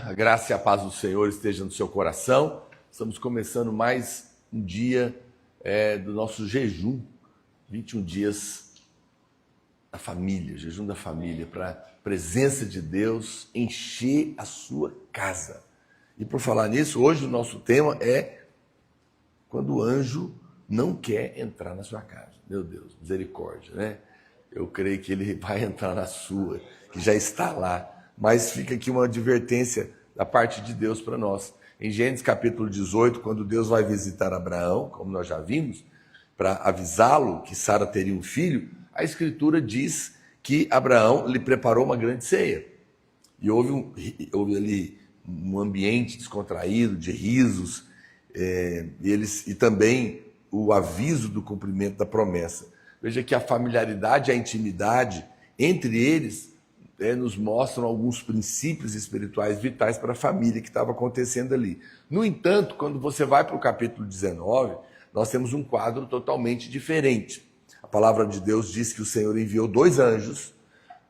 A graça e a paz do Senhor estejam no seu coração. Estamos começando mais um dia do nosso jejum, 21 dias da família, jejum da família, para a presença de Deus encher a sua casa. E por falar nisso, hoje o nosso tema é quando o anjo não quer entrar na sua casa. Meu Deus, misericórdia, né? Eu creio que ele vai entrar na sua, que já está lá. Mas fica aqui uma advertência da parte de Deus para nós. Em Gênesis capítulo 18, quando Deus vai visitar Abraão, como nós já vimos, para avisá-lo que Sara teria um filho, a Escritura diz que Abraão lhe preparou uma grande ceia. E houve ali um ambiente descontraído, de risos, e também o aviso do cumprimento da promessa. Veja que a familiaridade e a intimidade entre eles nos mostram alguns princípios espirituais vitais para a família que estava acontecendo ali. No entanto, quando você vai para o capítulo 19, nós temos um quadro totalmente diferente. A palavra de Deus diz que o Senhor enviou 2 anjos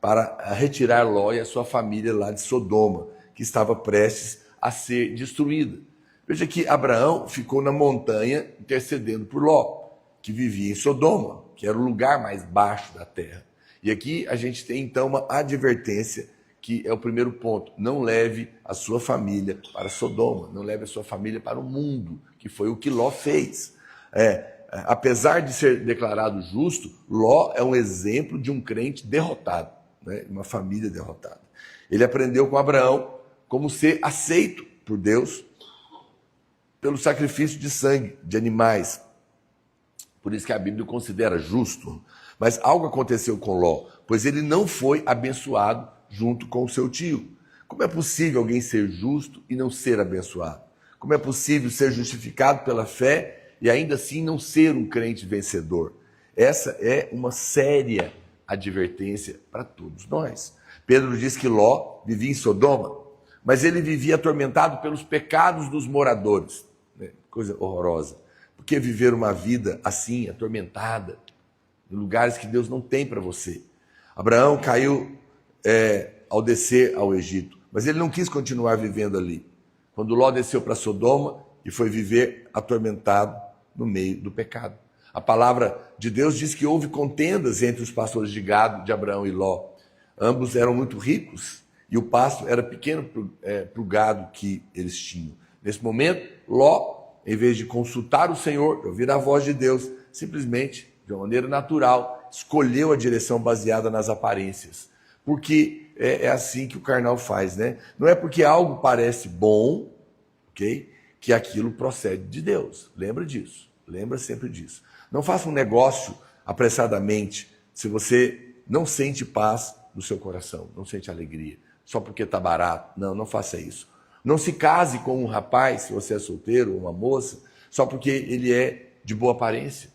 para retirar Ló e a sua família lá de Sodoma, que estava prestes a ser destruída. Veja que Abraão ficou na montanha intercedendo por Ló, que vivia em Sodoma, que era o lugar mais baixo da terra. E aqui a gente tem então uma advertência, que é o primeiro ponto: não leve a sua família para Sodoma, não leve a sua família para o mundo, que foi o que Ló fez. Apesar de ser declarado justo, Ló é um exemplo de um crente derrotado, né? Uma família derrotada. Ele aprendeu com Abraão como ser aceito por Deus pelo sacrifício de sangue de animais. Por isso que a Bíblia o considera justo. Mas algo aconteceu com Ló, pois ele não foi abençoado junto com o seu tio. Como é possível alguém ser justo e não ser abençoado? Como é possível ser justificado pela fé e ainda assim não ser um crente vencedor? Essa é uma séria advertência para todos nós. Pedro diz que Ló vivia em Sodoma, mas ele vivia atormentado pelos pecados dos moradores. Coisa horrorosa. Por que viver uma vida assim, atormentada, em lugares que Deus não tem para você? Abraão caiu ao descer ao Egito, mas ele não quis continuar vivendo ali. Quando Ló desceu para Sodoma e foi viver atormentado no meio do pecado. A palavra de Deus diz que houve contendas entre os pastores de gado de Abraão e Ló. Ambos eram muito ricos e o pasto era pequeno para o gado que eles tinham. Nesse momento, Ló, em vez de consultar o Senhor, ouvir a voz de Deus, simplesmente, de uma maneira natural, escolheu a direção baseada nas aparências. Porque é assim que o carnal faz, né? Não é porque algo parece bom, ok, que aquilo procede de Deus. Lembra disso. Lembra sempre disso. Não faça um negócio apressadamente se você não sente paz no seu coração, não sente alegria, só porque está barato. Não, não faça isso. Não se case com um rapaz, se você é solteiro, ou uma moça, só porque ele é de boa aparência.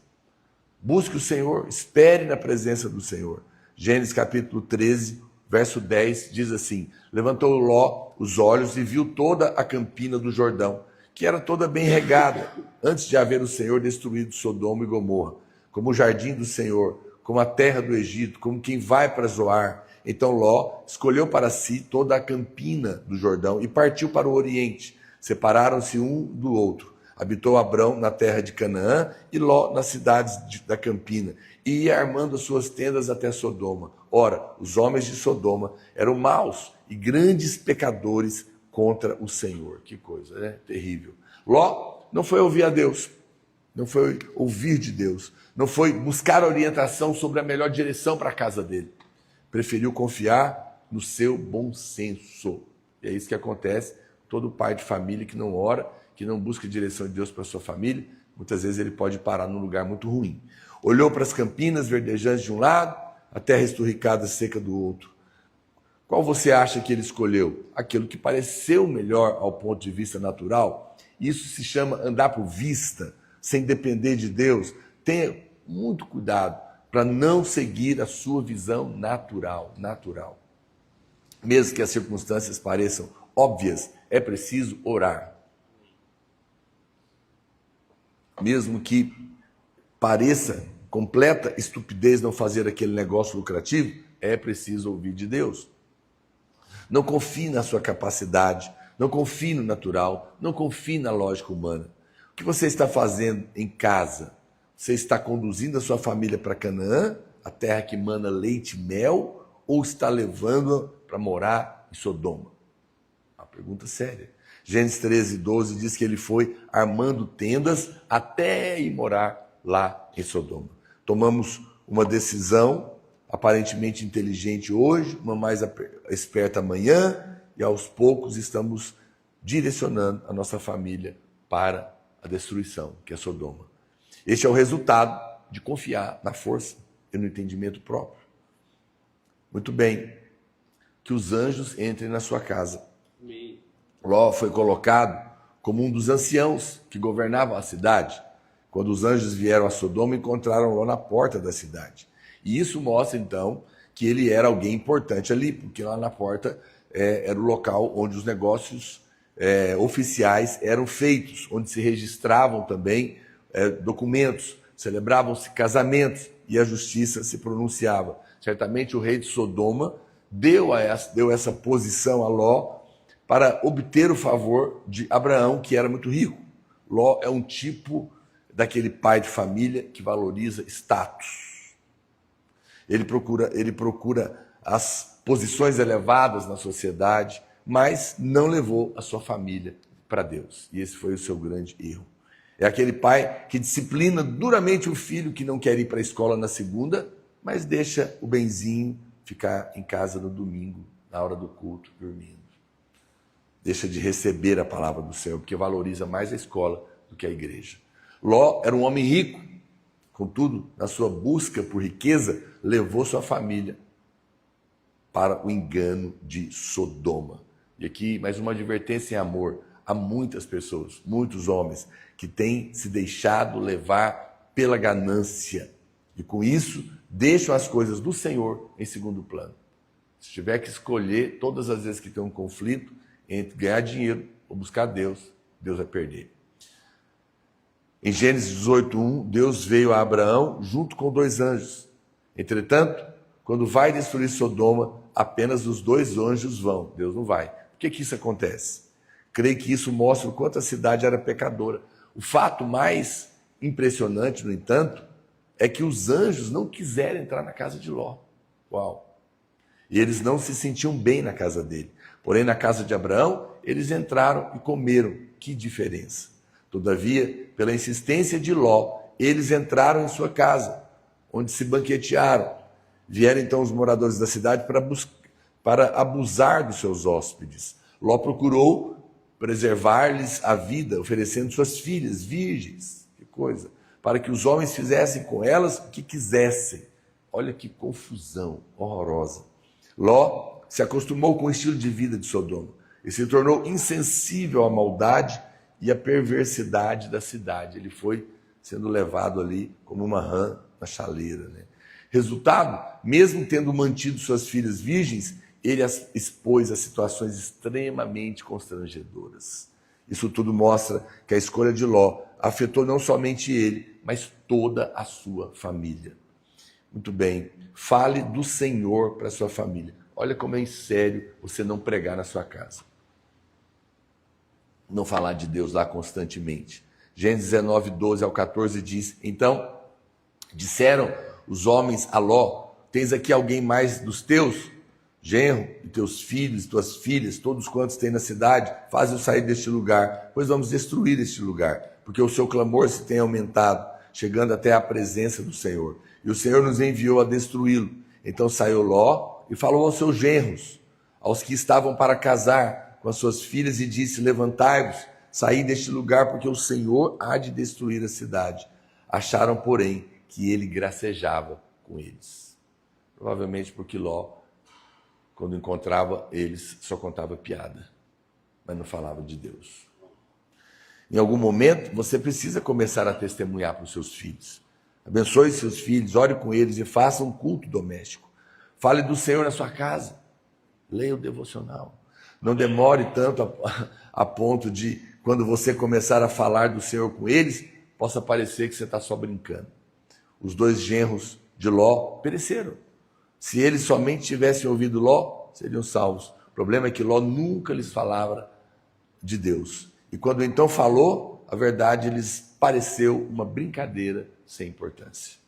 Busque o Senhor, espere na presença do Senhor. Gênesis capítulo 13, verso 10, diz assim: levantou Ló os olhos e viu toda a campina do Jordão, que era toda bem regada, antes de haver o Senhor destruído Sodoma e Gomorra, como o jardim do Senhor, como a terra do Egito, como quem vai para Zoar. Então Ló escolheu para si toda a campina do Jordão e partiu para o Oriente. Separaram-se um do outro. Habitou Abrão na terra de Canaã e Ló nas cidades da campina, e ia armando as suas tendas até Sodoma. Ora, os homens de Sodoma eram maus e grandes pecadores contra o Senhor. Que coisa, né? Terrível. Ló não foi ouvir a Deus, não foi ouvir de Deus, não foi buscar orientação sobre a melhor direção para a casa dele. Preferiu confiar no seu bom senso. E é isso que acontece. Todo pai de família que não ora, que não busca a direção de Deus para a sua família, muitas vezes ele pode parar num lugar muito ruim. Olhou para as campinas verdejantes de um lado, a terra esturricada seca do outro. Qual você acha que ele escolheu? Aquilo que pareceu melhor ao ponto de vista natural? Isso se chama andar por vista, sem depender de Deus. Tenha muito cuidado para não seguir a sua visão natural. Mesmo que as circunstâncias pareçam óbvias, é preciso orar. Mesmo que pareça completa estupidez não fazer aquele negócio lucrativo, é preciso ouvir de Deus. Não confie na sua capacidade, Não confie no natural, não confie na lógica humana. O que você está fazendo em casa? Você está conduzindo a sua família para Canaã, a terra que mana leite e mel, ou está levando-a para morar em Sodoma? Uma pergunta séria. Gênesis 13:12 diz que ele foi armando tendas até ir morar lá em Sodoma. Tomamos uma decisão aparentemente inteligente hoje, uma mais esperta amanhã, e aos poucos estamos direcionando a nossa família para a destruição, que é Sodoma. Este é o resultado de confiar na força e no entendimento próprio. Muito bem, que os anjos entrem na sua casa. Ló foi colocado como um dos anciãos que governavam a cidade. Quando os anjos vieram a Sodoma, encontraram Ló na porta da cidade. E isso mostra, então, que ele era alguém importante ali, porque lá na porta era o local onde os negócios oficiais eram feitos, onde se registravam também documentos, celebravam-se casamentos e a justiça se pronunciava. Certamente o rei de Sodoma deu essa posição a Ló para obter o favor de Abraão, que era muito rico. Ló é um tipo daquele pai de família que valoriza status. Ele procura as posições elevadas na sociedade, mas não levou a sua família para Deus. E esse foi o seu grande erro. É aquele pai que disciplina duramente o filho que não quer ir para a escola na segunda, mas deixa o benzinho ficar em casa no domingo, na hora do culto, dormindo. Deixa de receber a palavra do Senhor, porque valoriza mais a escola do que a igreja. Ló era um homem rico, contudo, na sua busca por riqueza, levou sua família para o engano de Sodoma. E aqui, mais uma advertência em amor. Há muitas pessoas, muitos homens, que têm se deixado levar pela ganância. E com isso, deixam as coisas do Senhor em segundo plano. Se tiver que escolher, todas as vezes que tem um conflito, entre ganhar dinheiro ou buscar Deus, Deus vai perder. Em Gênesis 18:1, Deus veio a Abraão junto com 2 anjos. Entretanto, quando vai destruir Sodoma, apenas os 2 anjos vão, Deus não vai. Por que isso acontece? Creio que isso mostra o quanto a cidade era pecadora. O fato mais impressionante, no entanto, é que os anjos não quiseram entrar na casa de Ló. Uau! E eles não se sentiam bem na casa dele. Porém, na casa de Abraão, eles entraram e comeram. Que diferença! Todavia, pela insistência de Ló, eles entraram em sua casa, onde se banquetearam. Vieram então os moradores da cidade para abusar dos seus hóspedes. Ló procurou preservar-lhes a vida, oferecendo suas filhas virgens, que coisa, para que os homens fizessem com elas o que quisessem. Olha que confusão horrorosa. Ló se acostumou com o estilo de vida de Sodoma e se tornou insensível à maldade e à perversidade da cidade. Ele foi sendo levado ali como uma rã na chaleira, né? Resultado, mesmo tendo mantido suas filhas virgens, ele as expôs a situações extremamente constrangedoras. Isso tudo mostra que a escolha de Ló afetou não somente ele, mas toda a sua família. Muito bem, fale do Senhor para a sua família. Olha como é sério você não pregar na sua casa. Não falar de Deus lá constantemente. Gênesis 19:12-14 diz: Então disseram os homens a Ló: Tens aqui alguém mais dos teus? Genro, e teus filhos, tuas filhas, todos quantos têm na cidade, faz-o sair deste lugar, pois vamos destruir este lugar, porque o seu clamor se tem aumentado, chegando até a presença do Senhor. E o Senhor nos enviou a destruí-lo. Então saiu Ló e falou aos seus genros, aos que estavam para casar com as suas filhas, e disse: Levantai-vos, saí deste lugar, porque o Senhor há de destruir a cidade. Acharam, porém, que ele gracejava com eles. Provavelmente porque Ló, quando encontrava eles, só contava piada, mas não falava de Deus. Em algum momento, você precisa começar a testemunhar para os seus filhos. Abençoe seus filhos, ore com eles e faça um culto doméstico. Fale do Senhor na sua casa. Leia o devocional. Não demore tanto a ponto de, quando você começar a falar do Senhor com eles, possa parecer que você está só brincando. Os 2 genros de Ló pereceram. Se eles somente tivessem ouvido Ló, seriam salvos. O problema é que Ló nunca lhes falava de Deus. E quando então falou, a verdade lhes pareceu uma brincadeira sem importância.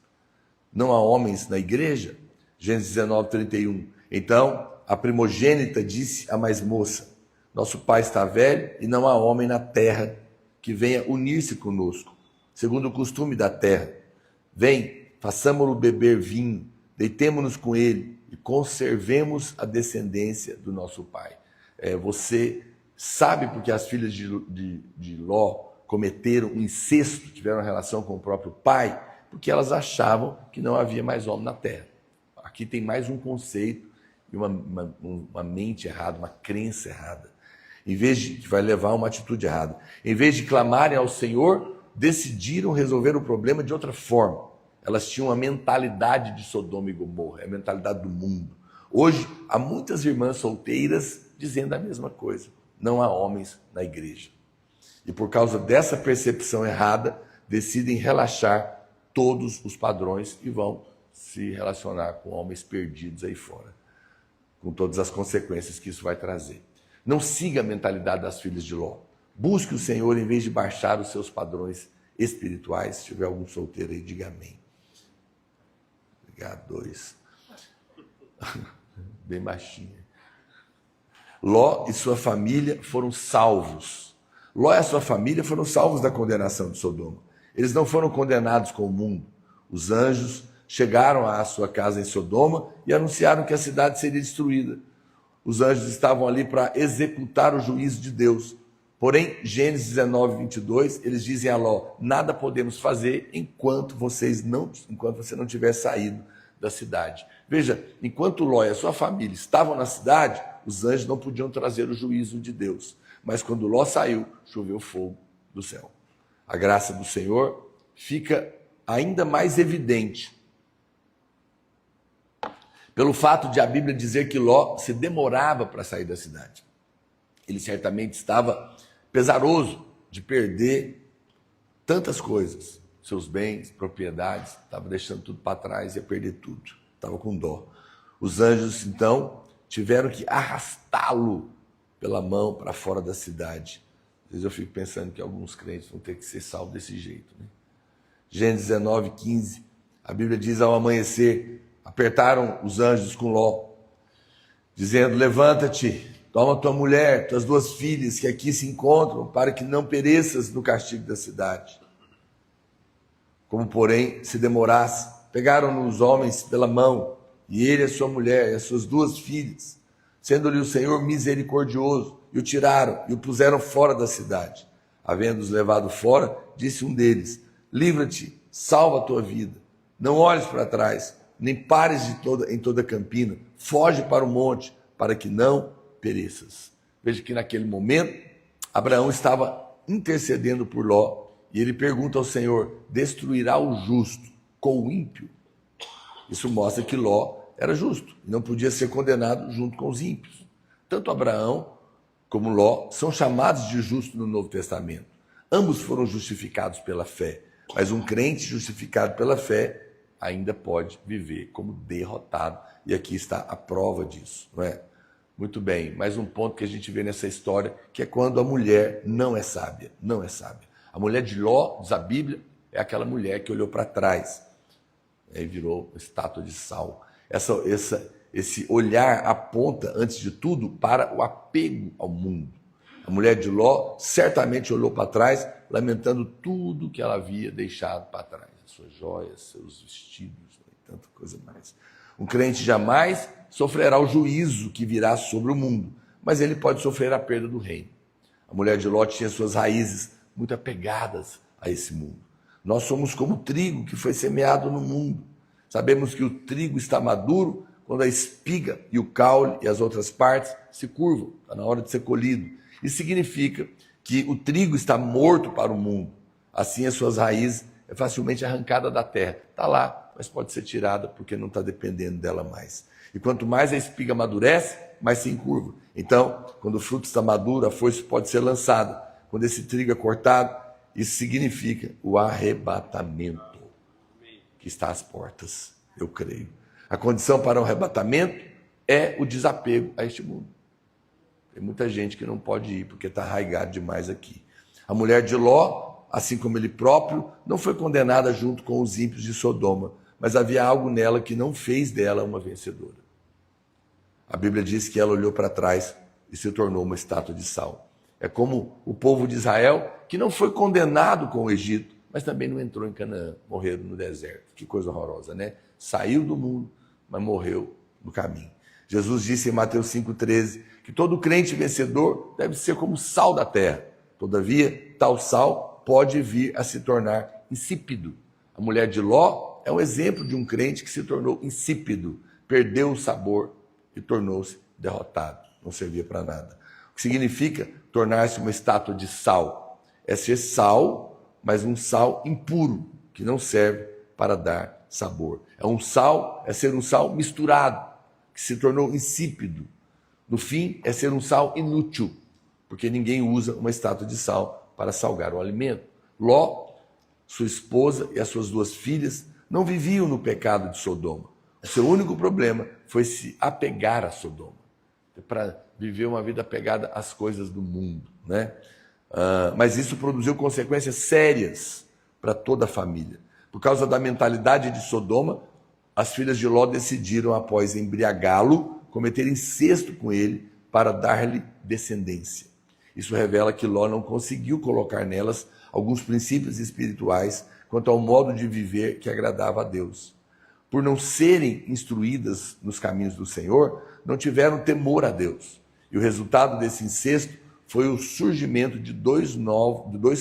Não há homens na igreja? Gênesis 19, 31. Então, a primogênita disse à mais moça: nosso pai está velho e não há homem na terra que venha unir-se conosco, segundo o costume da terra. Vem, façamos-lo beber vinho, deitemo-nos com ele e conservemos a descendência do nosso pai. Você sabe porque as filhas de Ló cometeram um incesto, tiveram relação com o próprio pai? Porque elas achavam que não havia mais homem na terra. Aqui tem mais um conceito e uma mente errada, uma crença errada. Que vai levar a uma atitude errada. Em vez de clamarem ao Senhor, decidiram resolver o problema de outra forma. Elas tinham a mentalidade de Sodoma e Gomorra, a mentalidade do mundo. Hoje, há muitas irmãs solteiras dizendo a mesma coisa. Não há homens na igreja. E por causa dessa percepção errada, decidem relaxar todos os padrões e vão se relacionar com homens perdidos aí fora, com todas as consequências que isso vai trazer. Não siga a mentalidade das filhas de Ló. Busque o Senhor em vez de baixar os seus padrões espirituais. Se tiver algum solteiro aí, diga amém. Obrigado, 2. Bem baixinho. Ló e sua família foram salvos. Ló e a sua família foram salvos da condenação de Sodoma. Eles não foram condenados com o mundo. Os anjos chegaram à sua casa em Sodoma e anunciaram que a cidade seria destruída. Os anjos estavam ali para executar o juízo de Deus. Porém, Gênesis 19, 22, eles dizem a Ló: nada podemos fazer enquanto você não tiver saído da cidade. Veja, enquanto Ló e a sua família estavam na cidade, os anjos não podiam trazer o juízo de Deus. Mas quando Ló saiu, choveu fogo do céu. A graça do Senhor fica ainda mais evidente pelo fato de a Bíblia dizer que Ló se demorava para sair da cidade. Ele certamente estava pesaroso de perder tantas coisas, seus bens, propriedades, estava deixando tudo para trás, ia perder tudo, estava com dó. Os anjos, então, tiveram que arrastá-lo pela mão para fora da cidade. Às vezes eu fico pensando que alguns crentes vão ter que ser salvos desse jeito, né? Gênesis 19, 15, a Bíblia diz: ao amanhecer, apertaram os anjos com Ló, dizendo: levanta-te, toma tua mulher, tuas 2 filhas que aqui se encontram, para que não pereças no castigo da cidade. Como, porém, se demorasse, pegaram-no os homens pela mão, e ele, a sua mulher e as suas 2 filhas, sendo-lhe o Senhor misericordioso, e o tiraram e o puseram fora da cidade. Havendo-os levado fora, disse um deles: livra-te, salva a tua vida, não olhes para trás, nem pares em toda a campina, foge para o monte, para que não pereças. Veja que naquele momento, Abraão estava intercedendo por Ló, e ele pergunta ao Senhor: destruirá o justo com o ímpio? Isso mostra que Ló era justo, e não podia ser condenado junto com os ímpios. Tanto Abraão como Ló são chamados de justos no Novo Testamento. Ambos foram justificados pela fé, mas um crente justificado pela fé ainda pode viver como derrotado. E aqui está a prova disso, não é? Muito bem, mais um ponto que a gente vê nessa história, que é quando a mulher não é sábia, não é sábia. A mulher de Ló, diz a Bíblia, é aquela mulher que olhou para trás, e virou estátua de sal. Esse olhar aponta, antes de tudo, para o apego ao mundo. A mulher de Ló certamente olhou para trás, lamentando tudo que ela havia deixado para trás. As suas joias, seus vestidos, e tanta coisa mais. Um crente jamais sofrerá o juízo que virá sobre o mundo, mas ele pode sofrer a perda do reino. A mulher de Ló tinha suas raízes muito apegadas a esse mundo. Nós somos como o trigo que foi semeado no mundo. Sabemos que o trigo está maduro quando a espiga e o caule e as outras partes se curvam. Está na hora de ser colhido. Isso significa que o trigo está morto para o mundo. Assim, as suas raízes é facilmente arrancada da terra. Está lá, mas pode ser tirada porque não está dependendo dela mais. E quanto mais a espiga amadurece, mais se encurva. Então, quando o fruto está maduro, a foice pode ser lançada. Quando esse trigo é cortado, isso significa o arrebatamento, que está às portas, eu creio. A condição para o arrebatamento é o desapego a este mundo. Tem muita gente que não pode ir porque está arraigado demais aqui. A mulher de Ló, assim como ele próprio, não foi condenada junto com os ímpios de Sodoma, mas havia algo nela que não fez dela uma vencedora. A Bíblia diz que ela olhou para trás e se tornou uma estátua de sal. É como o povo de Israel, que não foi condenado com o Egito, mas também não entrou em Canaã, morreram no deserto. Que coisa horrorosa, né? Saiu do mundo, mas morreu no caminho. Jesus disse em Mateus 5,13 que todo crente vencedor deve ser como sal da terra. Todavia, tal sal pode vir a se tornar insípido. A mulher de Ló é um exemplo de um crente que se tornou insípido, perdeu o sabor e tornou-se derrotado. Não servia para nada. O que significa tornar-se uma estátua de sal? É ser sal, mas um sal impuro, que não serve para dar sabor. É ser um sal misturado, que se tornou insípido. No fim, é ser um sal inútil, porque ninguém usa uma estátua de sal para salgar o alimento. Ló, sua esposa e as suas 2 filhas não viviam no pecado de Sodoma. O seu único problema foi se apegar a Sodoma, para viver uma vida apegada às coisas do mundo, né? Mas isso produziu consequências sérias para toda a família. Por causa da mentalidade de Sodoma, as filhas de Ló decidiram, após embriagá-lo, cometer incesto com ele para dar-lhe descendência. Isso revela que Ló não conseguiu colocar nelas alguns princípios espirituais quanto ao modo de viver que agradava a Deus. Por não serem instruídas nos caminhos do Senhor, não tiveram temor a Deus. E o resultado desse incesto foi o surgimento de dois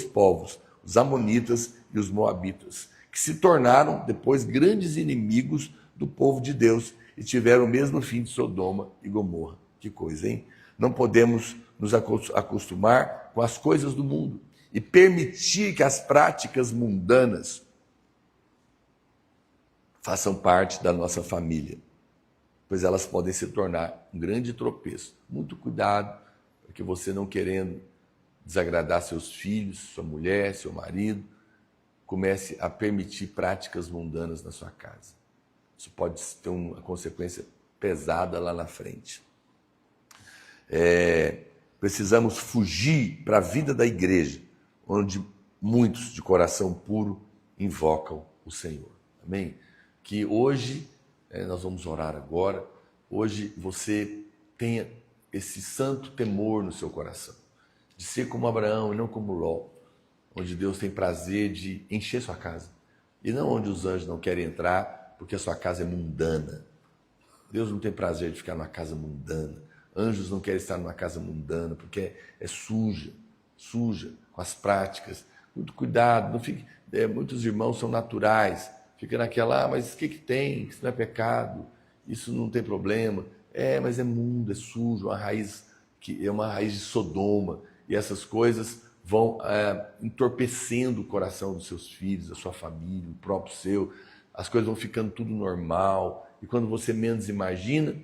povos, os amonitas e os moabitas, que se tornaram depois grandes inimigos do povo de Deus e tiveram o mesmo fim de Sodoma e Gomorra. Que coisa, hein? Não podemos nos acostumar com as coisas do mundo e permitir que as práticas mundanas façam parte da nossa família, pois elas podem se tornar um grande tropeço. Muito cuidado, para que você, não querendo desagradar seus filhos, sua mulher, seu marido, comece a permitir práticas mundanas na sua casa. Isso pode ter uma consequência pesada lá na frente. Precisamos fugir para a vida da igreja, onde muitos de coração puro invocam o Senhor. Amém? Que hoje, nós vamos orar agora, hoje você tenha esse santo temor no seu coração, de ser como Abraão e não como Ló, onde Deus tem prazer de encher sua casa, e não onde os anjos não querem entrar, porque a sua casa é mundana. Deus não tem prazer de ficar numa casa mundana. Anjos não querem estar numa casa mundana, porque é suja, com as práticas. Muito cuidado, não fique, muitos irmãos são naturais, fica naquela, mas o que tem? Isso não é pecado, isso não tem problema. Mas é mundo, é sujo, uma raiz que é uma raiz de Sodoma, e essas coisas vão entorpecendo o coração dos seus filhos, da sua família, o próprio seu. As coisas vão ficando tudo normal, e quando você menos imagina,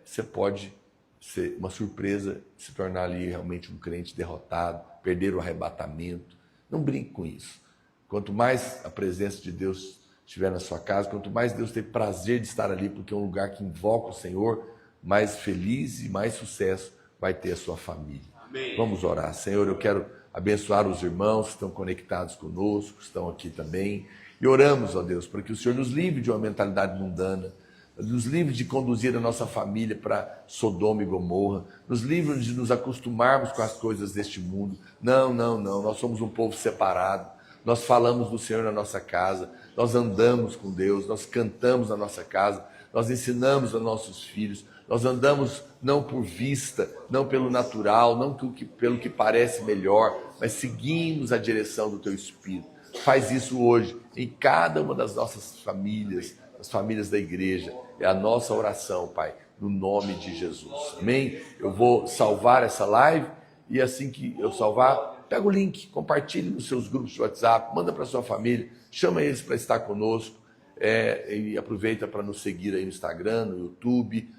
você pode ser uma surpresa, se tornar ali realmente um crente derrotado, perder o arrebatamento. Não brinque com isso. Quanto mais a presença de Deus estiver na sua casa, quanto mais Deus tem prazer de estar ali, porque é um lugar que invoca o Senhor, mais feliz e mais sucesso vai ter a sua família. Amém. Vamos orar. Senhor, eu quero abençoar os irmãos que estão conectados conosco, que estão aqui também, e oramos, ó Deus, para que o Senhor nos livre de uma mentalidade mundana, nos livre de conduzir a nossa família para Sodoma e Gomorra, nos livre de nos acostumarmos com as coisas deste mundo. Não, nós somos um povo separado, nós falamos do Senhor na nossa casa, nós andamos com Deus, nós cantamos na nossa casa, nós ensinamos aos nossos filhos, nós andamos não por vista, não pelo natural, não pelo que parece melhor, mas seguimos a direção do Teu Espírito. Faz isso hoje em cada uma das nossas famílias, as famílias da igreja. É a nossa oração, Pai, no nome de Jesus. Amém? Eu vou salvar essa live e assim que eu salvar, pega o link, compartilhe nos seus grupos de WhatsApp, manda para sua família, chama eles para estar conosco e aproveita para nos seguir aí no Instagram, no YouTube.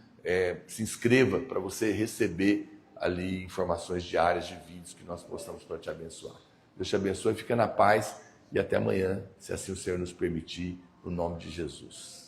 Se inscreva para você receber ali informações diárias de vídeos que nós postamos para te abençoar. Deus te abençoe, fica na paz e até amanhã, se assim o Senhor nos permitir, no nome de Jesus.